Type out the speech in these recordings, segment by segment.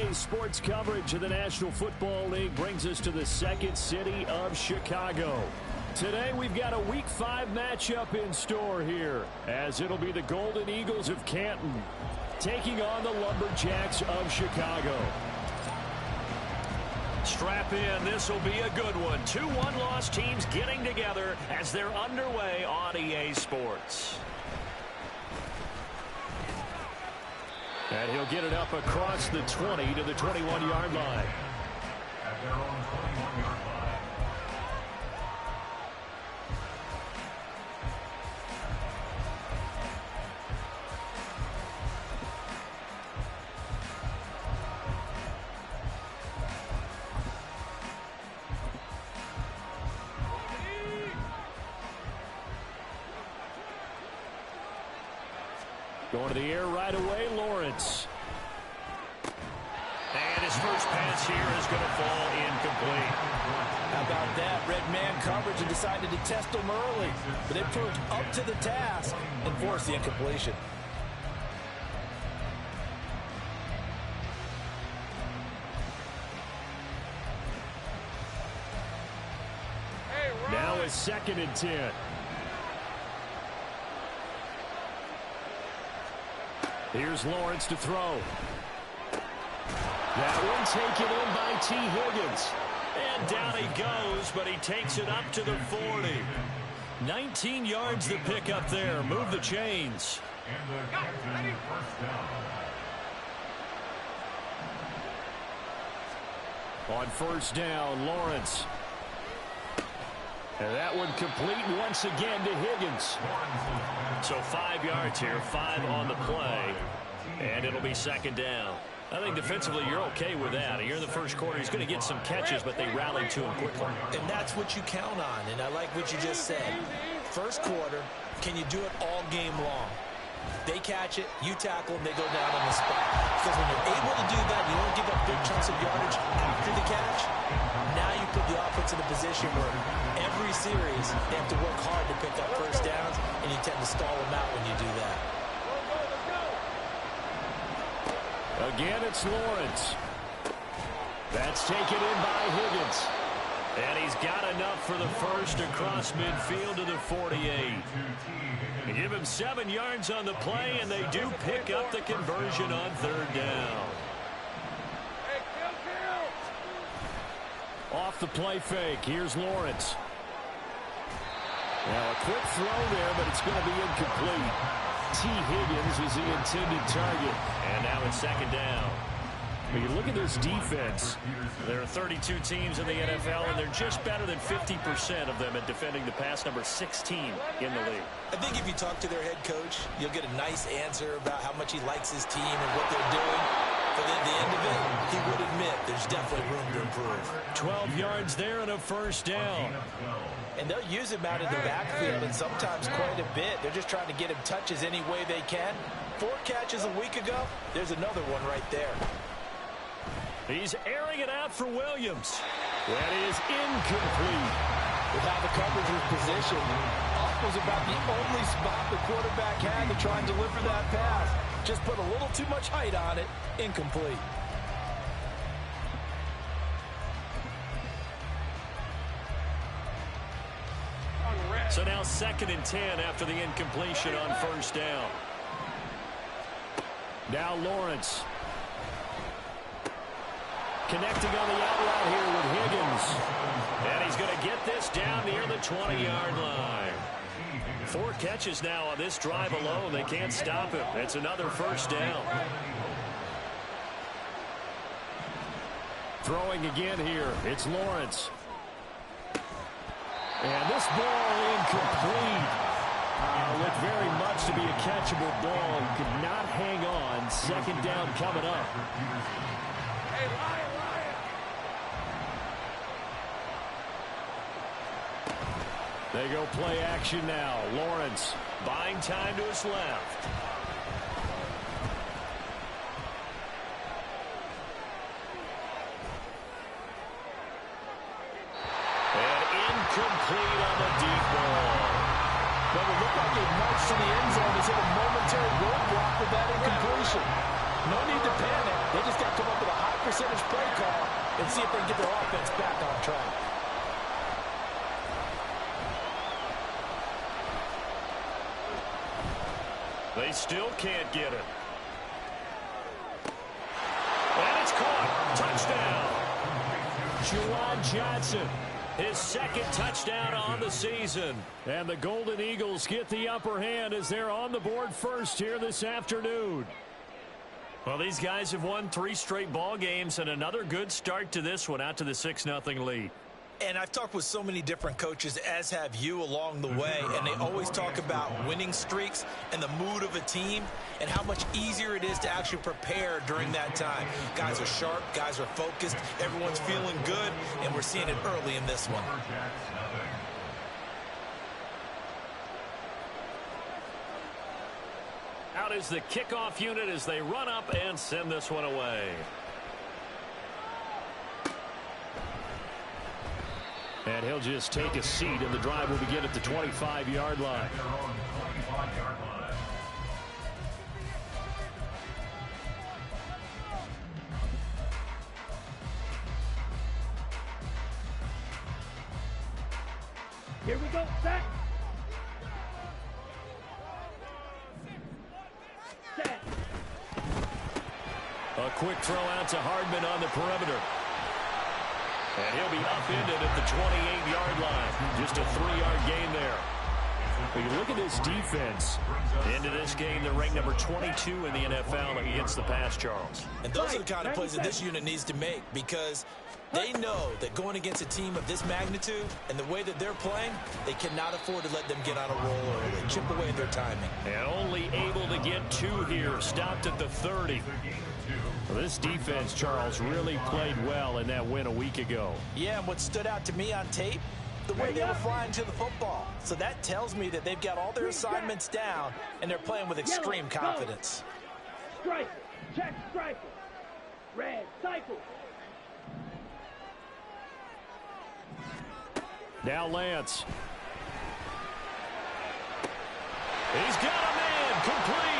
Today's sports coverage of the National Football League brings us to the second city of Chicago. Today we've got a Week 5 matchup in store here, as it'll be the Golden Eagles of Canton taking on the Lumberjacks of Chicago. Strap in, this will be a good one. 2 one-loss teams getting together as they're underway on EA Sports. And he'll get it up across the 20 to the 21-yard line. At their own 21-yard line. Going to the air right away, Lawrence. And his first pass here is going to fall incomplete. How about that? Red man coverage and decided to test him early. But it proved up to the task and forced the incompletion. Now it's 2nd and 10. Here's Lawrence to throw. That one taken in by T. Higgins. And down he goes, but he takes it up to the 40. 19 yards to pick up there. Move the chains. And the Canton first down. On first down, Lawrence. And that one complete once again to Higgins. So 5 yards here, 5 on the play. And it'll be 2nd down. I think defensively you're okay with that. Here in the first quarter, he's going to get some catches, but they rallied to him quickly. And that's what you count on, and I like what you just said. First quarter, can you do it all game long? They catch it, you tackle them, they go down on the spot. Because when you're able to do that, you don't give up big chunks of yardage after the catch. Now you put the offense in a position where every series they have to work hard to pick up first downs, and you tend to stall them out when you do that. Again, it's Lawrence. That's taken in by Higgins. And he's got enough for the first across midfield to the 48. Give him 7 yards on the play, and they do pick up the conversion on 3rd down. Off the play fake, here's Lawrence. Now a quick throw there, but it's going to be incomplete. T. Higgins is the intended target. And now it's 2nd down. When you look at this defense, there are 32 teams in the NFL, and they're just better than 50% of them at defending the pass, number 16 in the league. I think if you talk to their head coach, you'll get a nice answer about how much he likes his team and what they're doing. But at the end of it, he would admit there's definitely room to improve. 12 yards there and a first down. And they'll use him out of the backfield, and sometimes quite a bit. They're just trying to get him touches any way they can. 4 catches a week ago, there's another one right there. He's airing it out for Williams. That is incomplete. With how the coverage was positioned, off was about the only spot the quarterback had to try and deliver that pass. Just put a little too much height on it. Incomplete. So now 2nd and 10 after the incompletion on first down. Now Lawrence. Connecting on the out route here with Higgins. And he's going to get this down near the 20-yard line. 4 catches now on this drive alone. They can't stop him. It's another first down. Throwing again here. It's Lawrence. And this ball incomplete. Looked very much to be a catchable ball. Could not hang on. 2nd down coming up. Hey, Ryan. They go play action now. Lawrence buying time to his left. And incomplete on the deep ball. Well, it looked like it marched to the end zone. He's hit a momentary roadblock with that incompletion. No need to panic. They just got to come up with a hot percentage play call and see if they can get their offense back on track. They still can't get it. And it's caught. Touchdown. Juwan Johnson, his second touchdown on the season. And the Golden Eagles get the upper hand as they're on the board first here this afternoon. Well, these guys have won 3 straight ball games and another good start to this one out to the 6-0 lead. And I've talked with so many different coaches, as have you, along the way, and they always talk about winning streaks and the mood of a team and how much easier it is to actually prepare during that time. Guys are sharp, guys are focused, everyone's feeling good, and we're seeing it early in this one. Out is the kickoff unit as they run up and send this one away. And he'll just take a seat, and the drive will begin at the 25-yard line. Here we go, set. Set. A quick throw out to Hardman on the perimeter. And he'll be upended at the 28-yard line. Just a 3-yard gain there. But you look at this defense. Into this game, they're ranked number 22 in the NFL against the pass, Charles. And those are the kind of plays that this unit needs to make, because they know that going against a team of this magnitude and the way that they're playing, they cannot afford to let them get on a roll early, chip away at their timing. And only able to get 2 here, stopped at the 30. Well, this defense, Charles, really played well in that win a week ago. Yeah, and what stood out to me on tape, the way they were flying to the football. So that tells me that they've got all their assignments down, and they're playing with extreme confidence. Striker, check striker. Red, cycle. Now Lance. He's got a man, complete.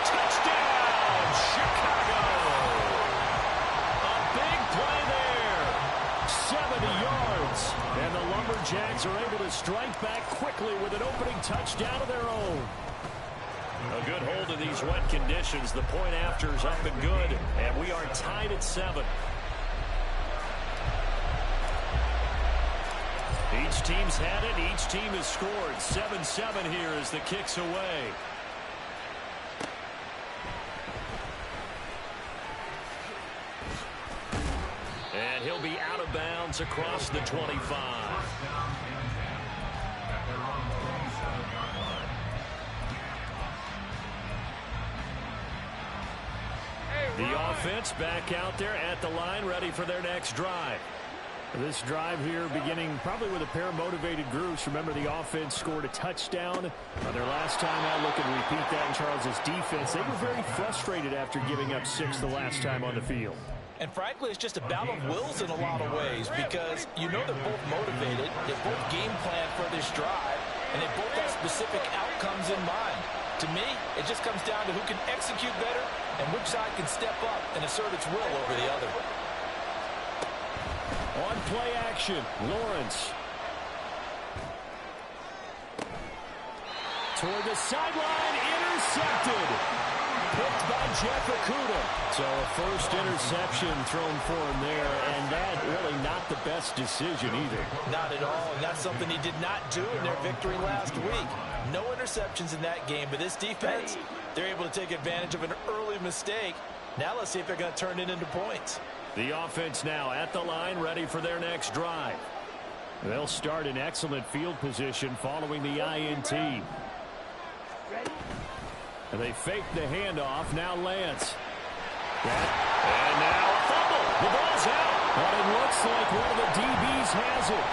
Touchdown, Chicago. A big play there. 70 yards. And the Lumberjacks are able to strike back quickly with an opening touchdown of their own. A good hold in these wet conditions. The point after is up and good. And we are tied at 7. Each team's had it. Each team has scored. 7-7 here as the kick's away. And he'll be out of bounds across the 25. The offense back out there at the line, ready for their next drive. This drive here beginning probably with a pair of motivated groups. Remember, the offense scored a touchdown on their last time out. Look and repeat that in Charles's defense. They were very frustrated after giving up 6 the last time on the field. And frankly, it's just a battle of wills in a lot of ways, because you know they're both motivated, they both game plan for this drive, and they both have specific outcomes in mind. To me, it just comes down to who can execute better and which side can step up and assert its will over the other. On play action, Lawrence. Toward the sideline, intercepted. Picked by Jeff Okudah. So a first interception thrown for him there, and that really not the best decision either. Not at all, and that's something he did not do in their victory last week. No interceptions in that game, but this defense, they're able to take advantage of an early mistake. Now let's see if they're going to turn it into points. The offense now at the line, ready for their next drive. They'll start in excellent field position following the INT. And they fake the handoff. Now Lance. And now a fumble. The ball's out. But it looks like one of the DBs has it.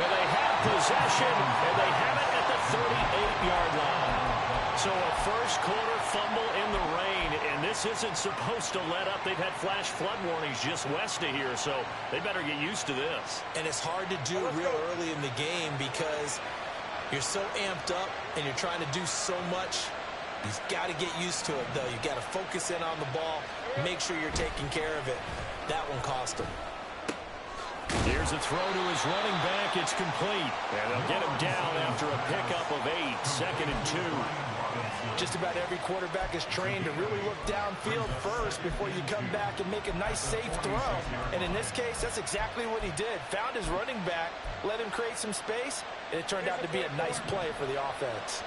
And they have possession, and they have it at the 38-yard line. So a first quarter fumble in the rain, and this isn't supposed to let up. They've had flash flood warnings just west of here, so they better get used to this. And it's hard to do real early in the game because you're so amped up and you're trying to do so much He's got to get used to it, though. You've got to focus in on the ball, make sure you're taking care of it. That one cost him. Here's a throw to his running back. It's complete. And they'll get him down after a pickup of 8, 2nd and 2. Just about every quarterback is trained to really look downfield first before you come back and make a nice, safe throw. And in this case, that's exactly what he did. Found his running back, let him create some space, and it turned out to be a nice play for the offense.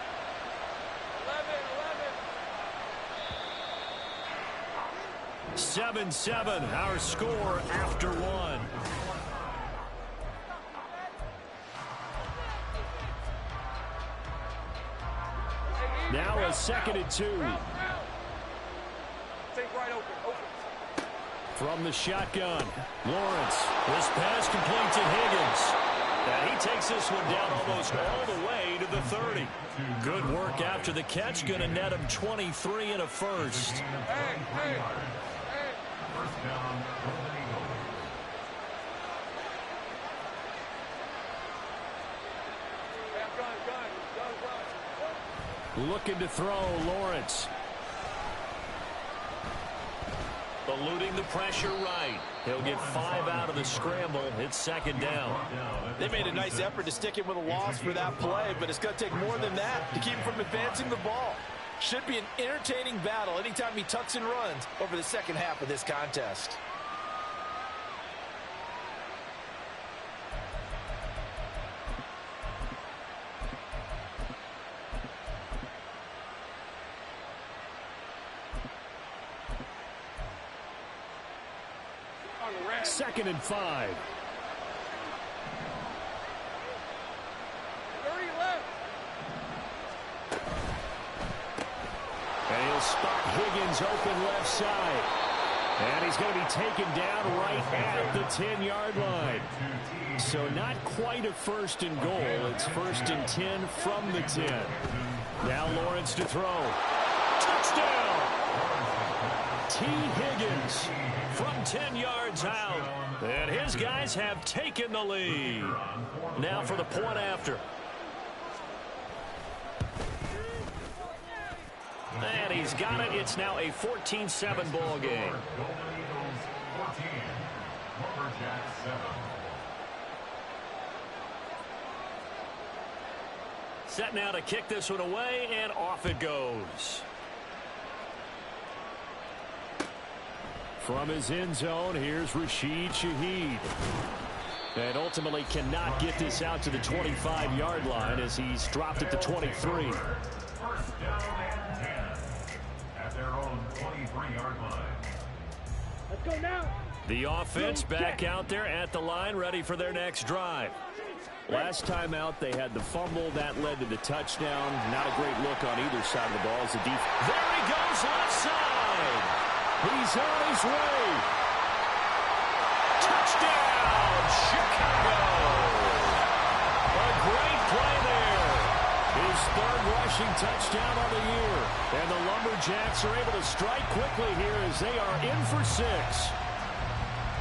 7-7, our score after 1. Now a 2nd and 2. From the shotgun, Lawrence. This pass complete to Higgins. And he takes this one down almost all the way to the 30. Good work after the catch. Going to net him 23 and a first. First down, Golden Eagles. Looking to throw, Lawrence. Eluding the pressure right. He'll get 5 out of the scramble. It's 2nd down. They made a nice effort to stick him with a loss for that play, but it's going to take more than that to keep him from advancing the ball. Should be an entertaining battle anytime he tucks and runs over the second half of this contest. Second and 5. 30 left. And he'll spot Higgins open left side. And he's going to be taken down right at the 10-yard line. So not quite a 1st and goal. It's 1st and 10 from the 10. Now Lawrence to throw. Touchdown! T. Higgins from 10 yards out. And his guys have taken the lead. Now for the point after. And he's got it. It's now a 14-7 ball game. Golden Eagles 14, Lumberjacks 7. Set now to kick this one away, and off it goes. From his end zone, here's Rashid Shaheed. And ultimately cannot get this out to the 25-yard line as he's dropped at the 23. First down and 10 at their own 23-yard line. Let's go now. The offense back out there at the line, ready for their next drive. Last time out, they had the fumble. That led to the touchdown. Not a great look on either side of the ball as the defense. There he goes, left side. He's on his way. Touchdown, Chicago. A great play there. His 3rd rushing touchdown of the year. And the Lumberjacks are able to strike quickly here as they are in for 6.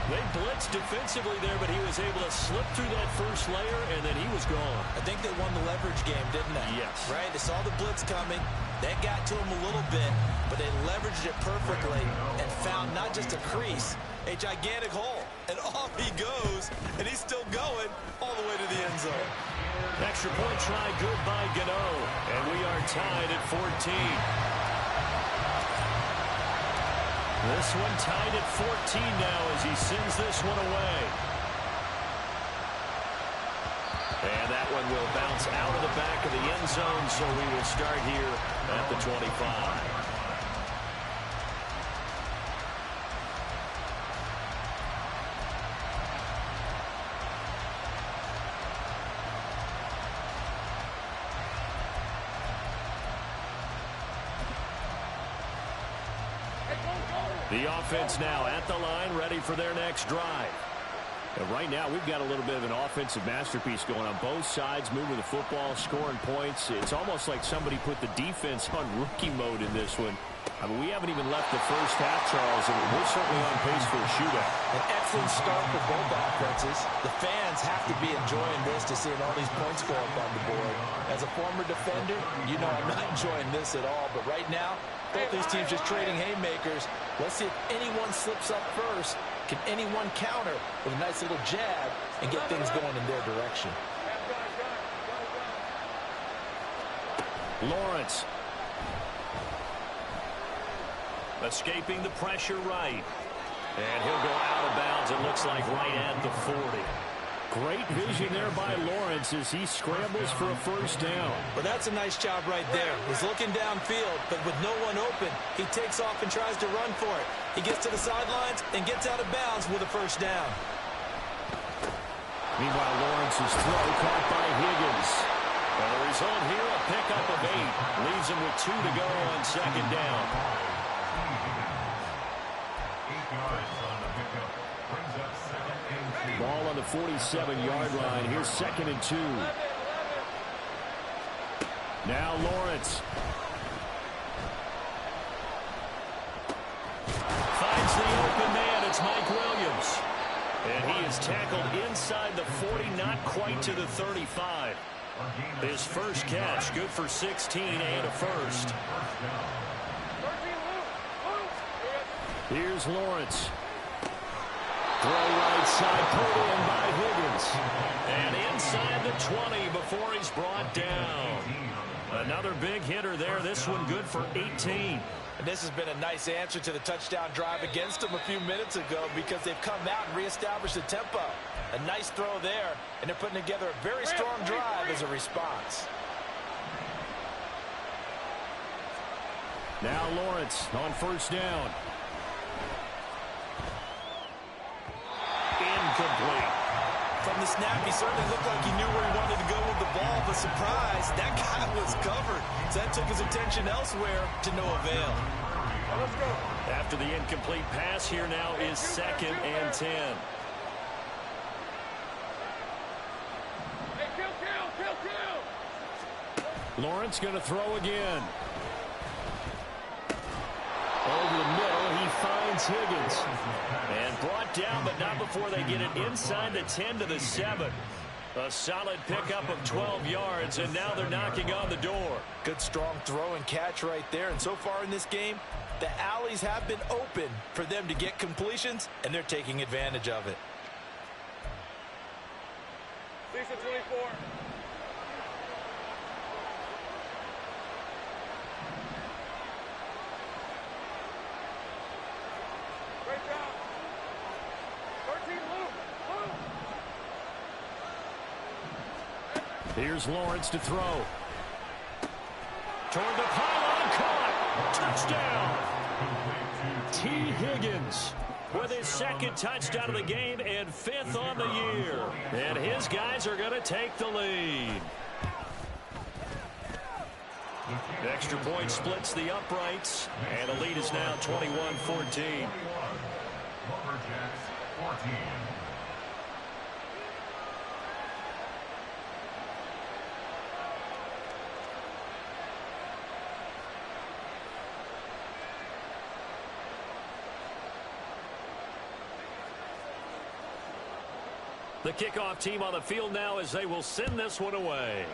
They blitzed defensively there, but he was able to slip through that first layer, and then he was gone. I think they won the leverage game, didn't they? Yes. Right? They saw the blitz coming. That got to him a little bit, but they leveraged it perfectly and found not just a crease, a gigantic hole. And off he goes, and he's still going all the way to the end zone. Extra point try good by Gano, and we are tied at 14. This one tied at 14 now as he sends this one away. And that one will bounce out of the back of the end zone, so we will start here at the 25. The offense now at the line, ready for their next drive. And right now, we've got a little bit of an offensive masterpiece going on both sides, moving the football, scoring points. It's almost like somebody put the defense on rookie mode in this one. I mean, we haven't even left the first half, Charles, and we're certainly on pace for a shootout. An excellent start for both offenses. The fans have to be enjoying this to seeing all these points go up on the board. As a former defender, you know I'm not enjoying this at all. But right now, both these teams just trading haymakers. Let's see if anyone slips up first. Can anyone counter with a nice little jab and get things going in their direction? Lawrence. Escaping the pressure right. And he'll go out of bounds, it looks like, right at the 40. Great vision there by Lawrence as he scrambles for a first down. Well, that's a nice job right there. He's looking downfield, but with no one open, he takes off and tries to run for it. He gets to the sidelines and gets out of bounds with a first down. Meanwhile, Lawrence's throw caught by Higgins. Well, the result here, a pickup of 8. Leaves him with 2 to go on second down. 8 yards on the pickup. Brings up 2nd and 2. Ball on the 47-yard line. Here's 2nd and 2. Now Lawrence. Finds the open man. It's Mike Williams. And he is tackled inside the 40, not quite to the 35. His first catch, good for 16 and a first. Here's Lawrence. Throw right side, put in by Higgins. And inside the 20 before he's brought down. Another big hitter there. This one good for 18. And this has been a nice answer to the touchdown drive against them a few minutes ago because they've come out and reestablished the tempo. A nice throw there, and they're putting together a very strong drive as a response. Now Lawrence on first down. Incomplete. From the snap, he certainly looked like he knew where he wanted to go with the ball, but surprise, that guy was covered. So that took his attention elsewhere to no avail. Let's go. After the incomplete pass, here now is 2nd and 10. Hey, kill. Lawrence going to throw again. Over the middle, he finds Higgins. And brought down, but not before they get it inside the 10 to the 7. A solid pickup of 12 yards, and now they're knocking on the door. Good strong throw and catch right there. And so far in this game, the alleys have been open for them to get completions, and they're taking advantage of it. 6 of 24. Great job. 13, Luke. Here's Lawrence to throw. Toward the pylon, caught. Touchdown. T. Higgins with his 2nd touchdown of the game and 5th on the year. And his guys are going to take the lead. Extra point splits the uprights, and the lead is now 21-14. Lumberjacks 14. The kickoff team on the field now as they will send this one away.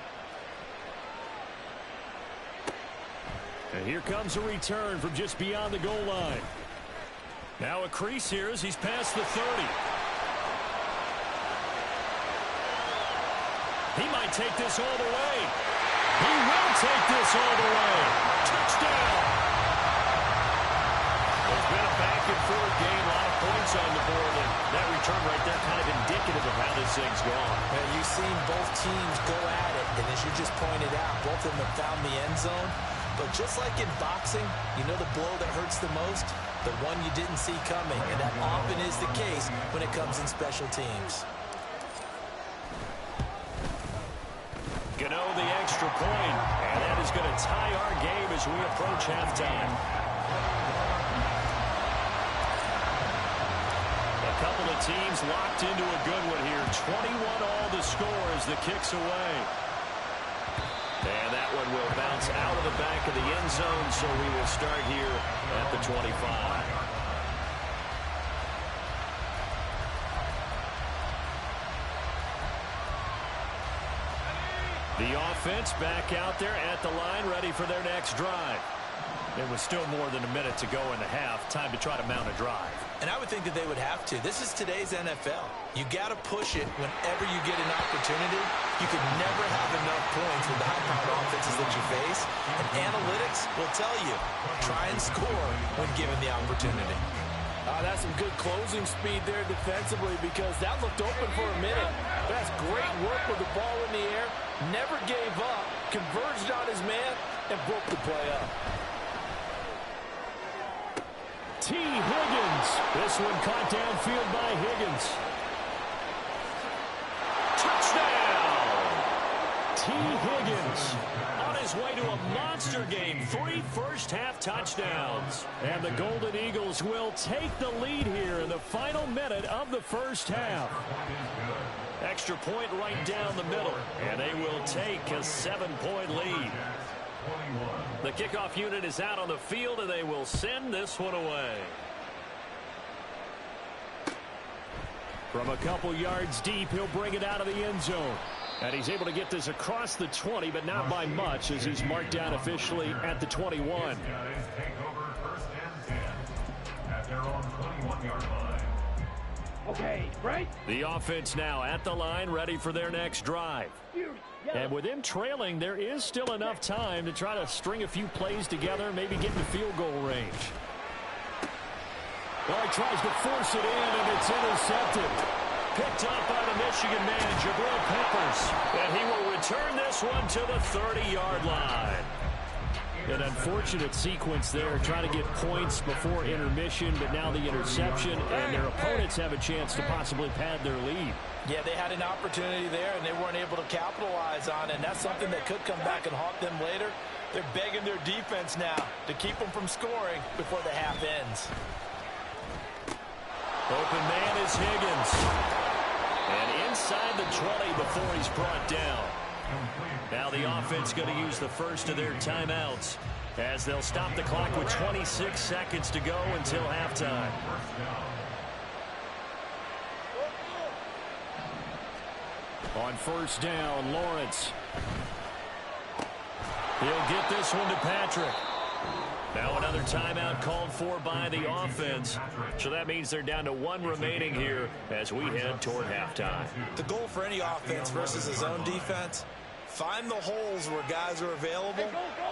And here comes a return from just beyond the goal line. Now a crease here as he's past the 30. He might take this all the way. He will take this all the way. Touchdown. It's been a back-and-forth game. A lot of points on the board. And that return right there kind of indicative of how this thing's gone. And you've seen both teams go at it. And as you just pointed out, both of them have found the end zone. But just like in boxing, you know the blow that hurts the most? The one you didn't see coming. And that often is the case when it comes in special teams. Gano the extra point. And that is going to tie our game as we approach halftime. A couple of teams locked into a good one here. 21 all the score as the kick's away. And that one will bounce out of the back of the end zone, so we will start here at the 25. The offense back out there at the line, ready for their next drive. There was still more than a minute to go in the half. Time to try to mount a drive. And I would think that they would have to. This is today's NFL. You got to push it whenever you get an opportunity. You could never have enough points with the high-powered offenses that you face. And analytics will tell you, try and score when given the opportunity. That's some good closing speed there defensively because that looked open for a minute. That's great work with the ball in the air. Never gave up, converged on his man, and broke the play up. T. Higgins. This one caught downfield by Higgins. Touchdown! T. Higgins on his way to a monster game. 3 first-half touchdowns. And the Golden Eagles will take the lead here in the final minute of the first half. Extra point right down the middle. And they will take a 7-point lead. The kickoff unit is out on the field, and they will send this one away. From a couple yards deep, he'll bring it out of the end zone. And he's able to get this across the 20, but not by much, as he's marked down officially at the 21. Okay, right? The offense now at the line, ready for their next drive. And with him trailing, there is still enough time to try to string a few plays together, maybe get into field goal range. Well, he tries to force it in, and it's intercepted. Picked up by the Michigan man, Jabril Peppers. And he will return this one to the 30-yard line. An unfortunate sequence there, trying to get points before intermission, but now the interception, and their opponents have a chance to possibly pad their lead. Yeah, they had an opportunity there, and they weren't able to capitalize on it, and that's something that could come back and haunt them later. They're begging their defense now to keep them from scoring before the half ends. Open man is Higgins. And inside the 20 before he's brought down. Now the offense going to use the first of their timeouts as they'll stop the clock with 26 seconds to go until halftime. On first down, Lawrence. He'll get this one to Patrick. Now another timeout called for by the offense. So that means they're down to 1 remaining here as we head toward halftime. The goal for any offense versus a zone defense, find the holes where guys are available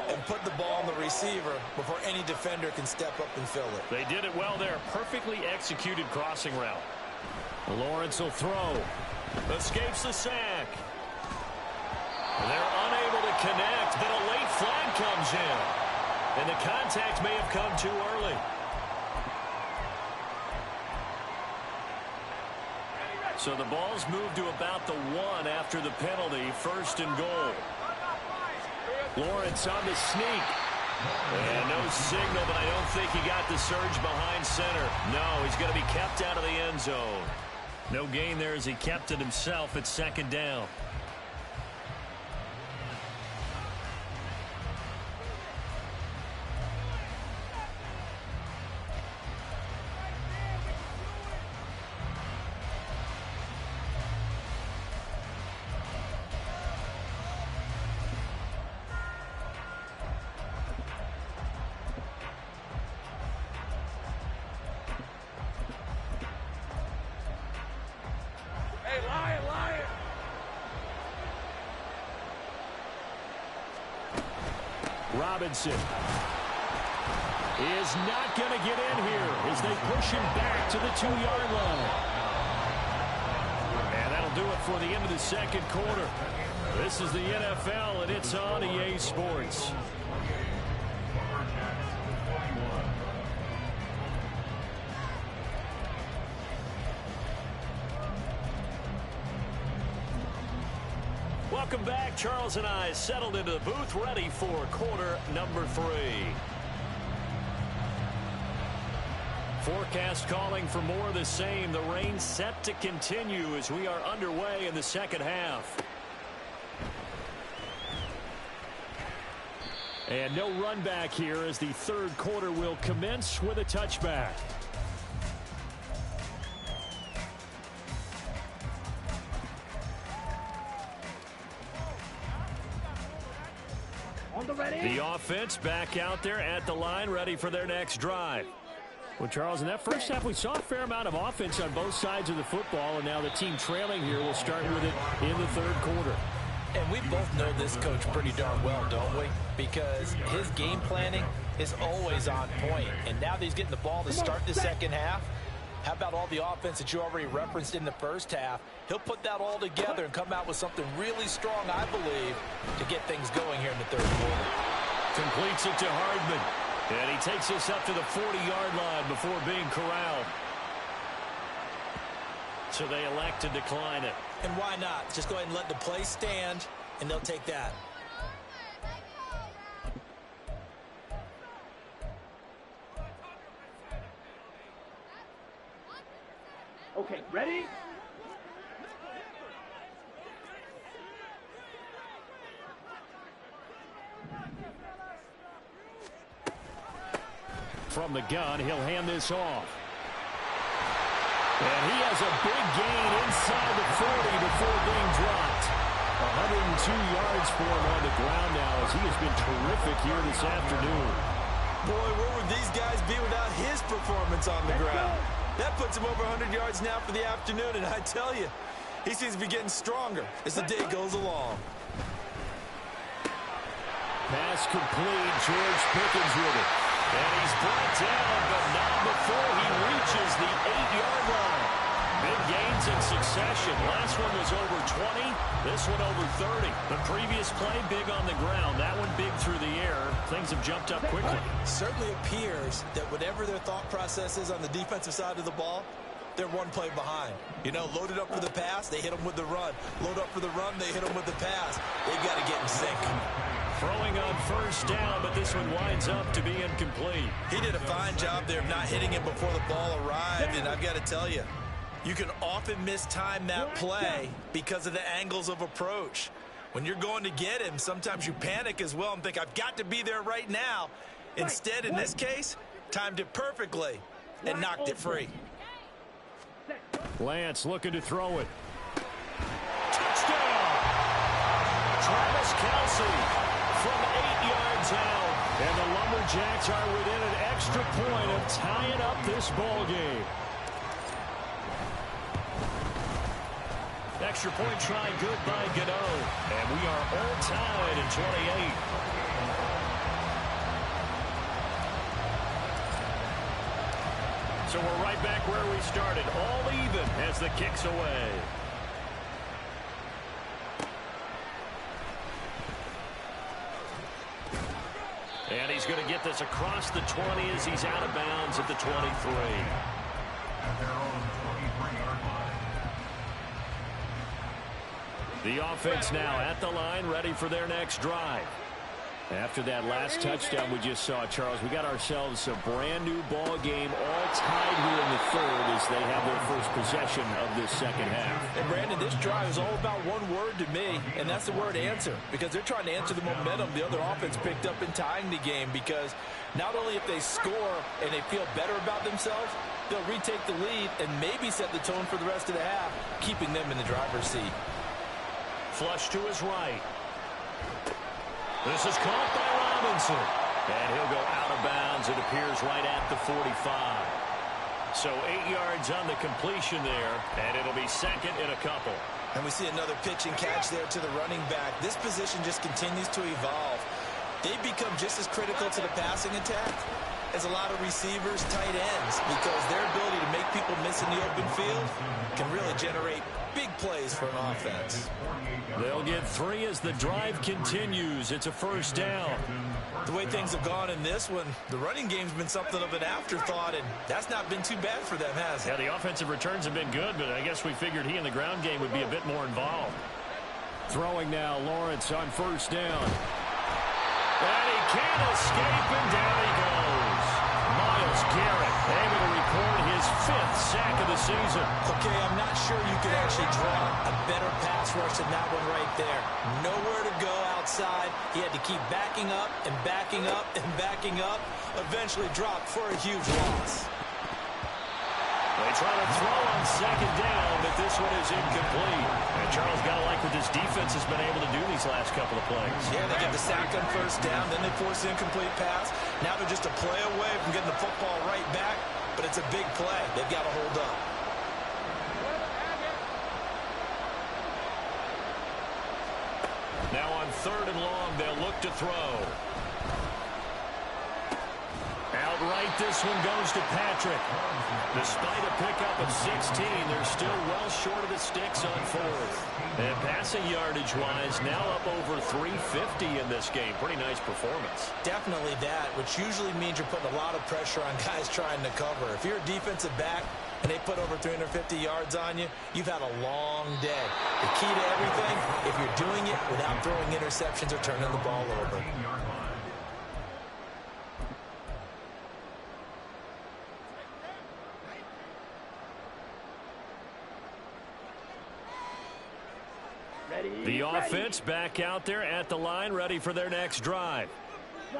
and put the ball on the receiver before any defender can step up and fill it. They did it well there. Perfectly executed crossing route. Lawrence will throw. Escapes the sack. They're unable to connect, but a late flag comes in. And the contact may have come too early. So the ball's moved to about the 1 after the penalty. First and goal. Lawrence on the sneak. And no signal, but I don't think he got the surge behind center. No, he's going to be kept out of the end zone. No gain there as he kept it himself at second down. Robinson is not going to get in here as they push him back to the 2-yard line. And that'll do it for the end of the second quarter. This is the NFL, and it's on EA Sports. Welcome back. Charles and I settled into the booth, ready for quarter number 3. Forecast calling for more of the same. The rain set to continue as we are underway in the second half. And no run back here as the third quarter will commence with a touchback. The offense back out there at the line, ready for their next drive. Well, Charles, in that first half, we saw a fair amount of offense on both sides of the football, and now the team trailing here will start with it in the third quarter. And we both know this coach pretty darn well, don't we? Because his game planning is always on point. And now that he's getting the ball to start the second half, how about all the offense that you already referenced in the first half? He'll put that all together and come out with something really strong, I believe, to get things going here in the third quarter. Completes it to Hardman. And he takes us up to the 40-yard line before being corralled. So they elect to decline it. And why not? Just go ahead and let the play stand, and they'll take that. Okay, ready? From the gun, he'll hand this off. And he has a big gain inside the 40 before being dropped. 102 yards for him on the ground now as he has been terrific here this afternoon. Boy, where would these guys be without his performance on the ground? That puts him over 100 yards now for the afternoon, and I tell you, he seems to be getting stronger as the day goes along. Pass complete. George Pickens with it. And he's brought down, but not before he reaches the 8-yard line. Big gains in succession. Last one was over 20. This one over 30. The previous play, big on the ground. That one big through the air. Things have jumped up quickly. Certainly appears that whatever their thought process is on the defensive side of the ball, they're one play behind. You know, loaded up for the pass, they hit them with the run. Load up for the run, they hit them with the pass. They've got to get in sync. Throwing on first down, but this one winds up to be incomplete. He did a fine job there of not hitting him before the ball arrived, and I've got to tell you, you can often mistime that play because of the angles of approach. When you're going to get him, sometimes you panic as well and think, I've got to be there right now. Instead, in this case, timed it perfectly and knocked it free. Lance looking to throw it. Touchdown! Travis Kelce from 8 yards out. And the Lumberjacks are within an extra point of tying up this ball game. Extra point try good by Gano. And we are all tied at 28. So we're right back where we started. All even as the kick's away. And he's going to get this across the 20 as he's out of bounds at the 23. At their own 23-yard line. The offense now at the line, ready for their next drive. After that last touchdown we just saw, Charles, we got ourselves a brand new ball game, all tied here in the third as they have their first possession of this second half. And Brandon, this drive is all about one word to me, and that's the word answer, because they're trying to answer the momentum the other offense picked up in tying the game, because not only if they score and they feel better about themselves, they'll retake the lead and maybe set the tone for the rest of the half, keeping them in the driver's seat. Flush to his right. This is caught by Robinson. And he'll go out of bounds, it appears, right at the 45. So 8 yards on the completion there, and it'll be second in a couple. And we see another pitch and catch there to the running back. This position just continues to evolve. They've become just as critical to the passing attack as a lot of receivers, tight ends, because their ability to make people miss in the open field can really generate big plays for an offense. They'll get 3 as the drive continues. It's a first down. The way things have gone in this one, the running game's been something of an afterthought, and that's not been too bad for them, has it? Yeah, the offensive returns have been good, but I guess we figured he in the ground game would be a bit more involved. Throwing now, Lawrence on first down. And he can't escape, and down he goes. Myles Garrett able to record his 5th sack of the season. Okay, I'm not sure you could actually draw a better pass rush than that one right there. Nowhere to go outside. He had to keep backing up and backing up and backing up. Eventually dropped for a huge loss. They try to throw on second down, but this one is incomplete. And Charles, got to like what this defense has been able to do these last couple of plays. Yeah, they get the sack on first down, then they force the incomplete pass. Now they're just a play away from getting the football right back, but it's a big play. They've got to hold up. Now on 3rd and long, they'll look to throw. Outright, this one goes to Patrick. Despite a pickup of 16, they're still well short of the sticks on 4th. And passing yardage-wise, now up over 350 in this game. Pretty nice performance. Definitely that, which usually means you're putting a lot of pressure on guys trying to cover. If you're a defensive back and they put over 350 yards on you, you've had a long day. The key to everything, if you're doing it without throwing interceptions or turning the ball over. The offense back out there at the line, ready for their next drive.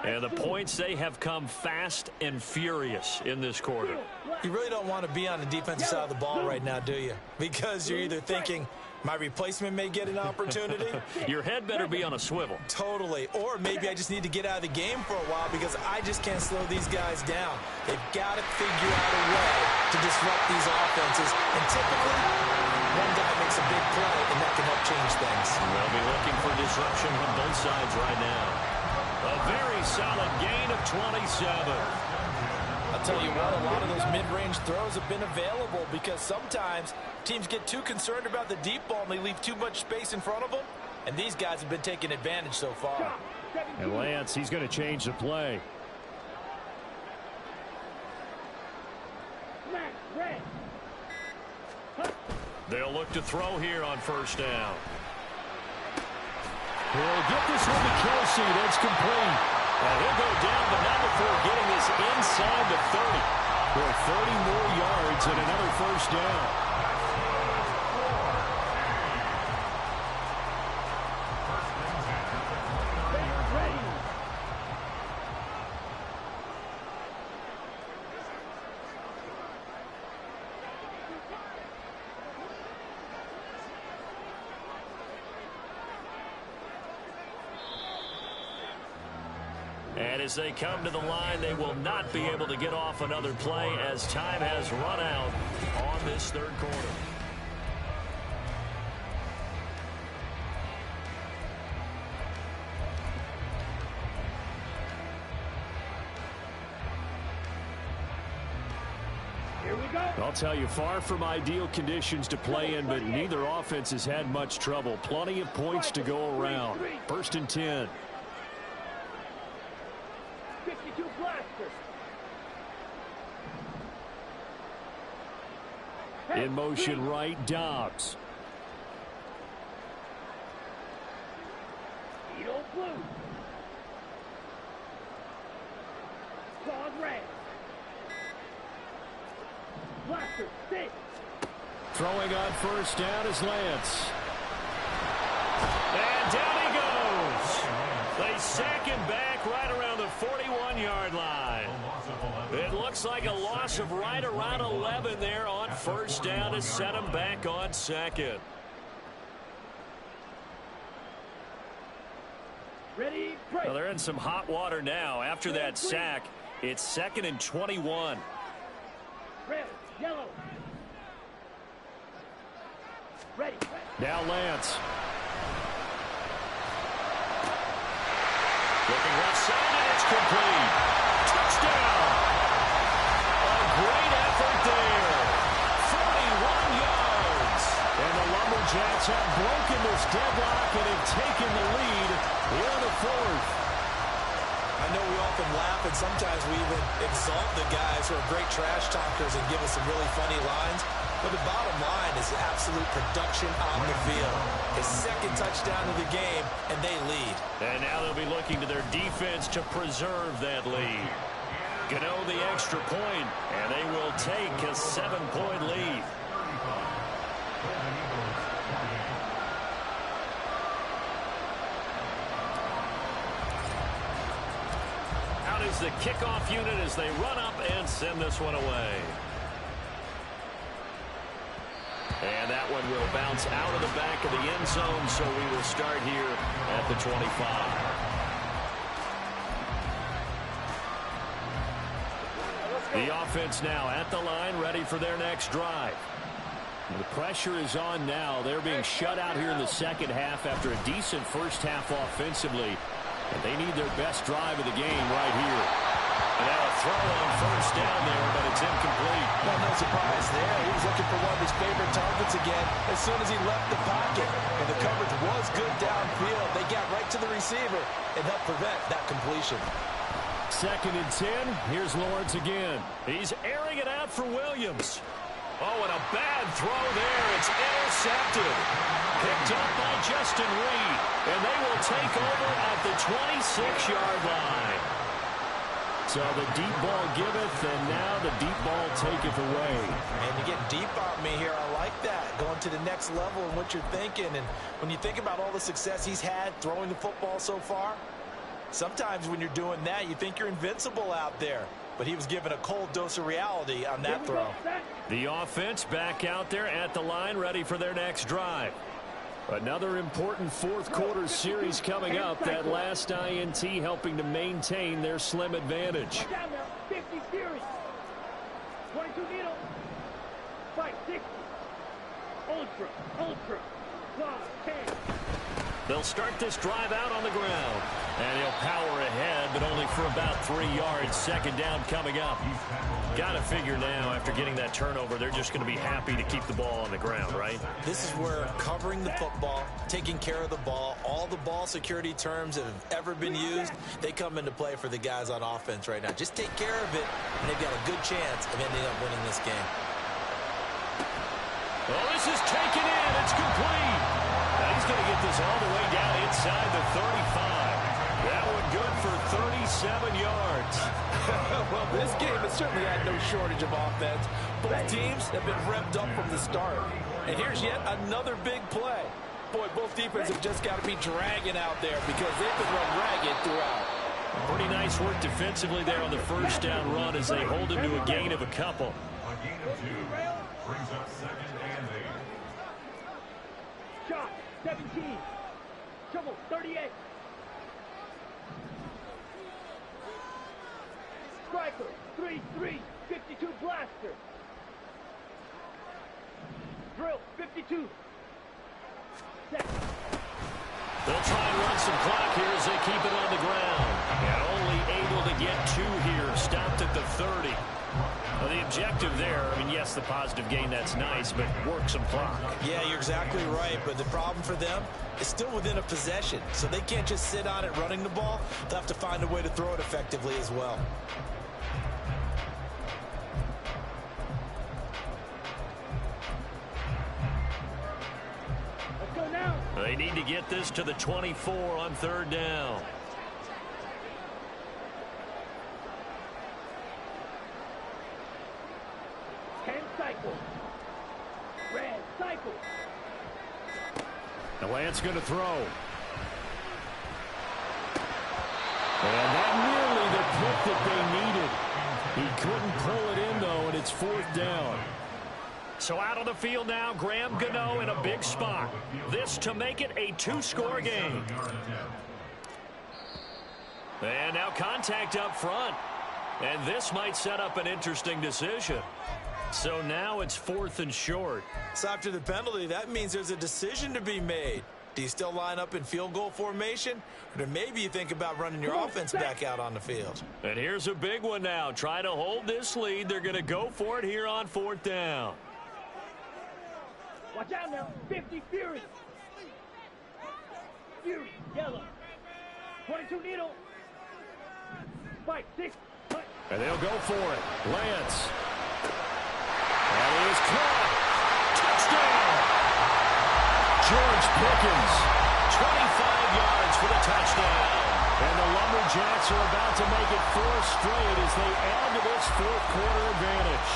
And the points, they have come fast and furious in this quarter. You really don't want to be on the defensive side of the ball right now, do you? Because you're either thinking, my replacement may get an opportunity. Your head better be on a swivel. Totally. Or maybe I just need to get out of the game for a while because I just can't slow these guys down. They've got to figure out a way to disrupt these offenses. And typically, one guy makes a big play, and that can help change things. They'll be looking for disruption from both sides right now. A very solid gain of 27. I'll tell you what, a lot of those mid-range throws have been available because sometimes teams get too concerned about the deep ball and they leave too much space in front of them, and these guys have been taking advantage so far. And Lance, he's going to change the play. They'll look to throw here on 1st down. He'll get this one to Kelsey. That's complete. He'll go down, but not before getting this inside the 30. For 30 more yards and another 1st down. And as they come to the line, they will not be able to get off another play as time has run out on this 3rd quarter. Here we go. I'll tell you, far from ideal conditions to play in, but neither offense has had much trouble. Plenty of points to go around. 1st and 10. 52 blasters. In motion right, Dobbs. Edo blue. Claws red. Blaster, stick. Throwing on 1st down is Lance. And down he goes. They sack him back right around the 41-yard line. It looks like a loss of right around 11 there on 1st down to set him back on 2nd. Ready, break. Well, they're in some hot water now. After that sack, it's 2nd and 21. Red, yellow. Ready. Now Lance. Looking left side, and it's complete. Touchdown. A great effort there. 41 yards. And the Lumberjacks have broken this deadlock and have taken the lead in the 4th. I know we often laugh, and sometimes we even exalt the guys who are great trash talkers and give us some really funny lines. But the bottom line is absolute production on the field. His 2nd touchdown of the game, and they lead. And now they'll be looking to their defense to preserve that lead. Gano the extra point, and they will take a 7-point lead. is the kickoff unit as they run up and send this one away. And that one will bounce out of the back of the end zone, so we will start here at the 25. The offense now at the line, ready for their next drive. The pressure is on now. They're being shut out here in the second half after a decent first half offensively. And they need their best drive of the game right here. And now a throw on first down there, but it's incomplete. Well, no surprise there. He was looking for one of his favorite targets again as soon as he left the pocket. And the coverage was good downfield. They got right to the receiver and helped prevent that completion. 2nd and 10. Here's Lawrence again. He's airing it out for Williams. Oh, and a bad throw there. It's intercepted. Picked up by Justin Reed. And they will take over at the 26-yard line. So the deep ball giveth, and now the deep ball taketh away. And you get deep on me here. I like that. Going to the next level in what you're thinking. And when you think about all the success he's had throwing the football so far, sometimes when you're doing that, you think you're invincible out there. But he was given a cold dose of reality on that throw. The offense back out there at the line, ready for their next drive. Another important fourth-quarter series coming up. That last INT helping to maintain their slim advantage. Down now, 50 series. 22 needle. Fight 60. Ultra. Claw 10. They'll start this drive out on the ground. And he'll power ahead, but only for about 3 yards. 2nd down coming up. Got to figure now, after getting that turnover, they're just going to be happy to keep the ball on the ground, right? This is where covering the football, taking care of the ball, all the ball security terms that have ever been used, they come into play for the guys on offense right now. Just take care of it, and they've got a good chance of ending up winning this game. Well, this is taken in. It's complete. Now he's going to get this all the way down inside the 35. That one good for 37 yards. Well, this game has certainly had no shortage of offense. Both teams have been revved up from the start. And here's yet another big play. Boy, both defenses have just got to be dragging out there because they've been run ragged throughout. Pretty nice work defensively there on the first down run as they hold him to a gain of a couple. A gain of 2 brings up 2nd and 8. Shot 17. Shovel 38. Striker 3-3. 52 blaster. Drill 52. Set. They'll try and run some clock here as they keep it on the ground. And only able to get 2 here. Stopped at the 30. Well, the objective there, I mean, yes, the positive gain, that's nice, but work some clock. Yeah, you're exactly right, but the problem for them is still within a possession, so they can't just sit on it running the ball. They'll have to find a way to throw it effectively as well. Let's go now. They need to get this to the 24 on 3rd down. Cycle. Red cycle. The Lance going to throw. And that nearly the pick that they needed. He couldn't pull it in, though, and it's 4th down. So out on the field now, Graham Gano in a big spot. This to make it a 2-score game. And now contact up front. And this might set up an interesting decision. So now it's 4th and short. So after the penalty, that means there's a decision to be made. Do you still line up in field goal formation? Or maybe you think about running your offense back out on the field. And here's a big one now. Try to hold this lead. They're going to go for it here on 4th down. Watch out now. 50 Fury. Fury. Yellow. 22 needle. Fight 6. And they'll go for it. Lance. That is caught. Touchdown. George Pickens, 25 yards for the touchdown. And the Lumberjacks are about to make it 4 straight as they add to this 4th quarter advantage.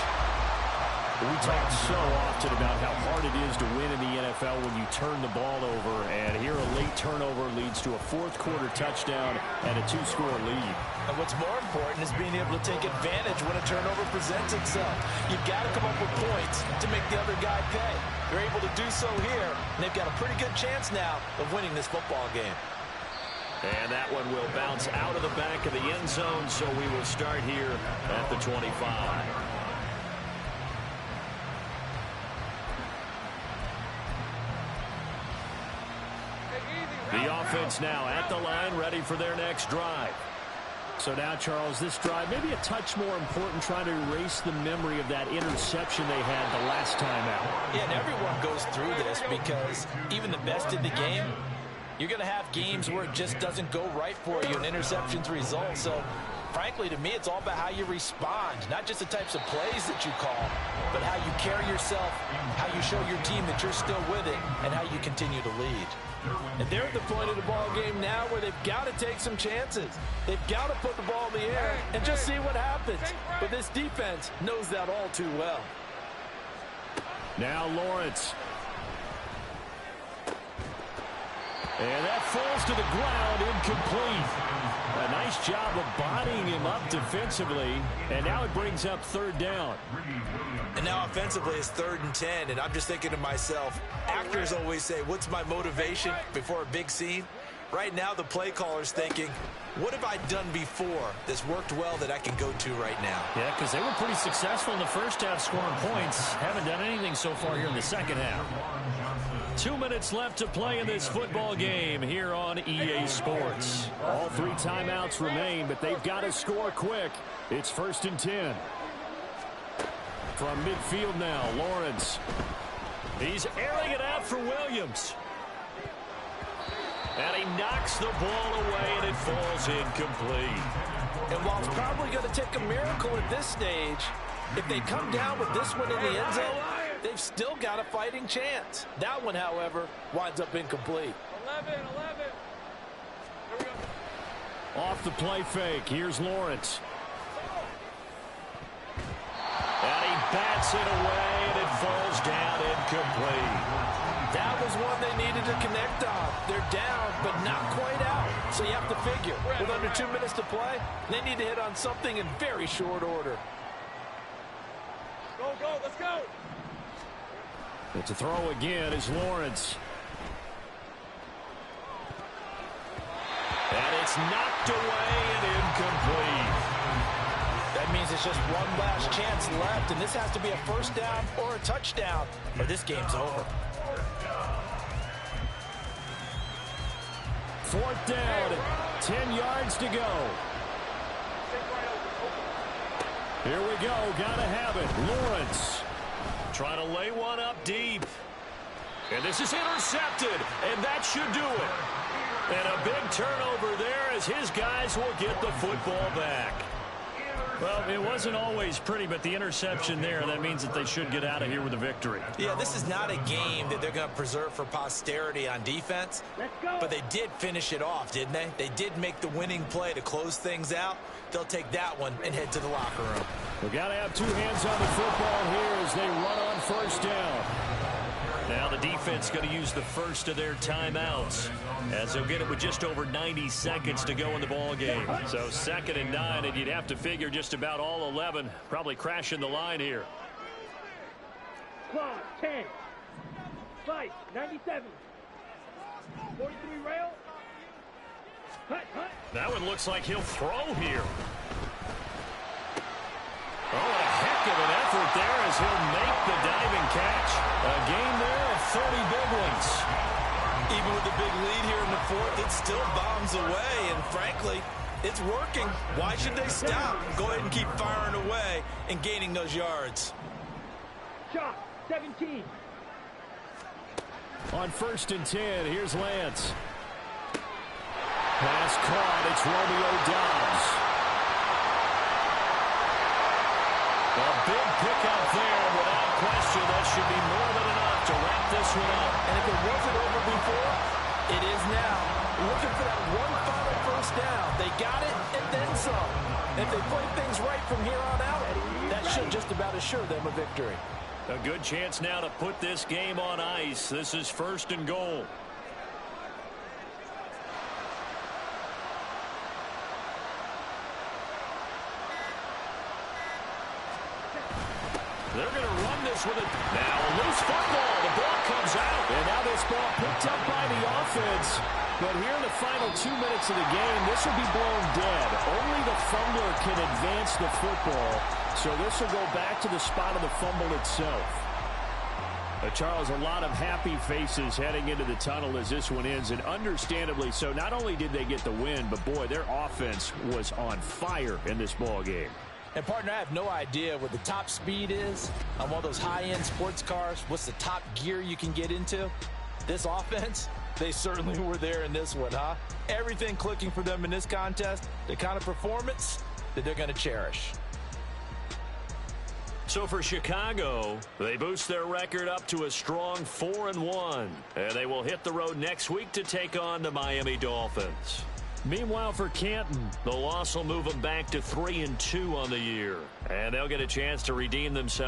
We talk so often about how hard it is to win in the NFL when you turn the ball over, and here a late turnover leads to a fourth-quarter touchdown and a 2-score lead. And what's more important is being able to take advantage when a turnover presents itself. You've got to come up with points to make the other guy pay. They're able to do so here, and they've got a pretty good chance now of winning this football game. And that one will bounce out of the back of the end zone, so we will start here at the 25. The offense now at the line, ready for their next drive. So now, Charles, this drive maybe a touch more important, trying to erase the memory of that interception they had the last time out. Yeah, and everyone goes through this because even the best in the game, you're going to have games where it just doesn't go right for you, and interceptions result. So, frankly, to me, it's all about how you respond, not just the types of plays that you call, but how you carry yourself, how you show your team that you're still with it, and how you continue to lead. And they're at the point of the ball game now where they've got to take some chances. They've got to put the ball in the air and just see what happens. But this defense knows that all too well. Now Lawrence. And that falls to the ground, incomplete. A nice job of bodying him up defensively. And now it brings up third down. And now offensively it's 3rd and 10, and I'm just thinking to myself, actors always say, what's my motivation before a big scene? Right now the play caller's thinking, what have I done before that's worked well that I can go to right now? Yeah, because they were pretty successful in the first half scoring points. Haven't done anything so far here in the second half. 2 minutes left to play in this football game here on EA Sports. All 3 timeouts remain, but they've got to score quick. It's 1st and 10. From midfield now, Lawrence. He's airing it out for Williams. And he knocks the ball away, and it falls incomplete. And while it's probably going to take a miracle at this stage, if they come down with this one in the end zone, they've still got a fighting chance. That one, however, winds up incomplete. 11. There we go. Off the play fake, here's Lawrence. And he bats it away, and it falls down incomplete. That was one they needed to connect on. They're down, but not quite out. So you have to figure, with under 2 minutes to play, they need to hit on something in very short order. Go, let's go. But to throw again is Lawrence. And it's knocked away and incomplete. That means it's just one last chance left, and this has to be a first down or a touchdown, or this game's over. 4th down, 10 yards to go. Here we go, gotta have it. Lawrence trying to lay one up deep. And this is intercepted, and that should do it. And a big turnover there as his guys will get the football back. Well, it wasn't always pretty, but the interception there, that means that they should get out of here with a victory. Yeah, this is not a game that they're going to preserve for posterity on defense. Let's go. But they did finish it off, didn't they? They did make the winning play to close things out. They'll take that one and head to the locker room. We've got to have 2 hands on the football here as they run on first down. Now the defense going to use the first of their timeouts as they'll get it with just over 90 seconds to go in the ball game. So 2nd and 9, and you'd have to figure just about all 11 probably crashing the line here. Clock, 10. 5, 97. 43 rail. Hut. That one looks like he'll throw here. Oh, what a heck of an effort there as he'll make the diving catch. A gain there of 30 big ones. Even with the big lead here in the 4th, it still bombs away, and frankly, it's working. Why should they stop? Go ahead and keep firing away and gaining those yards. Shot, 17. On 1st and 10, here's Lance. Pass caught, it's Romeo Doubs. A big pickup there, without question. That should be more than enough to wrap this one up. And if it wasn't over before, it is now. Looking for that one final first down. They got it and then some. If they play things right from here on out, that should just about assure them a victory. A good chance now to put this game on ice. This is 1st and goal. They're going to run this with it. Now a loose football. The ball comes out. And now this ball picked up by the offense. But here in the final 2 minutes of the game, this will be blown dead. Only the fumbler can advance the football. So this will go back to the spot of the fumble itself. Charles, a lot of happy faces heading into the tunnel as this one ends, and understandably so. Not only did they get the win, but boy, their offense was on fire in this ball game. And, partner, I have no idea what the top speed is on one of those high-end sports cars. What's the top gear you can get into? This offense, they certainly were there in this one, huh? Everything clicking for them in this contest, the kind of performance that they're going to cherish. So for Chicago, they boost their record up to a strong 4-1. And they will hit the road next week to take on the Miami Dolphins. Meanwhile, for Canton, the loss will move them back to 3-2 on the year. And they'll get a chance to redeem themselves.